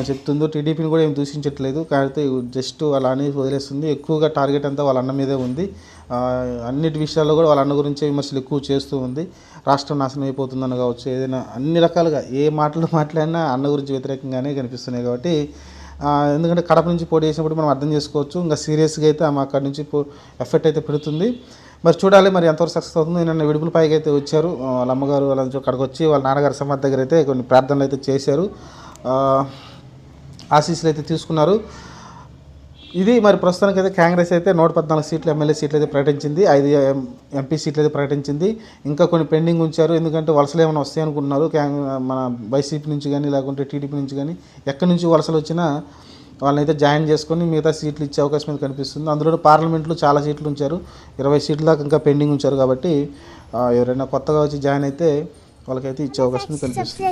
చెప్తుందో టీడీపీని కూడా ఏం దూషించట్లేదు, కాబట్టి జస్ట్ వాళ్ళ అని వదిలేస్తుంది. ఎక్కువగా టార్గెట్ అంతా వాళ్ళ అన్న మీదే ఉంది. అన్నిటి విషయాల్లో కూడా వాళ్ళ అన్న గురించే విమర్శలు ఎక్కువ చేస్తూ ఉంది. రాష్ట్రం నాశనం అయిపోతుందని కావచ్చు, ఏదైనా అన్ని రకాలుగా ఏ మాటలు మాట్లాడినా అన్న గురించి వ్యతిరేకంగానే కనిపిస్తున్నాయి. కాబట్టి ఎందుకంటే కడప నుంచి పోటీ చేసినప్పుడు మనం అర్థం చేసుకోవచ్చు. ఇంకా సీరియస్గా అయితే ఆమె అక్కడి నుంచి ఎఫెక్ట్ అయితే పెడుతుంది. మరి చూడాలి మరి ఎంతవరకు సక్సెస్ అవుతుంది. నిన్న విడుపులపైకి అయితే వచ్చారు వాళ్ళ అమ్మగారు, వాళ్ళ అక్కడికి వచ్చి వాళ్ళ నాన్నగారి సమాధి దగ్గర అయితే కొన్ని ప్రార్థనలు అయితే చేశారు, ఆశీస్సులు అయితే తీసుకున్నారు. ఇది మరి ప్రస్తుతానికి అయితే కాంగ్రెస్ అయితే 114 సీట్లు ఎమ్మెల్యే సీట్లు అయితే ప్రకటించింది, 5 ఎంపీ సీట్లు అయితే ప్రకటించింది. ఇంకా కొన్ని పెండింగ్ ఉంచారు, ఎందుకంటే వలసలు ఏమైనా వస్తాయి అనుకుంటున్నారు. మన వైసీపీ నుంచి కానీ లేకుంటే టీడీపీ నుంచి కానీ ఎక్కడి నుంచి వలసలు వచ్చినా వాళ్ళని అయితే జాయిన్ చేసుకొని మిగతా సీట్లు ఇచ్చే అవకాశం అయితే కనిపిస్తుంది. అందులో పార్లమెంట్లో చాలా సీట్లు ఉంచారు, 20 సీట్ల దాకా ఇంకా పెండింగ్ ఉంచారు. కాబట్టి ఎవరైనా కొత్తగా వచ్చి జాయిన్ అయితే వాళ్ళకైతే ఇచ్చే అవకాశం కనిపిస్తుంది.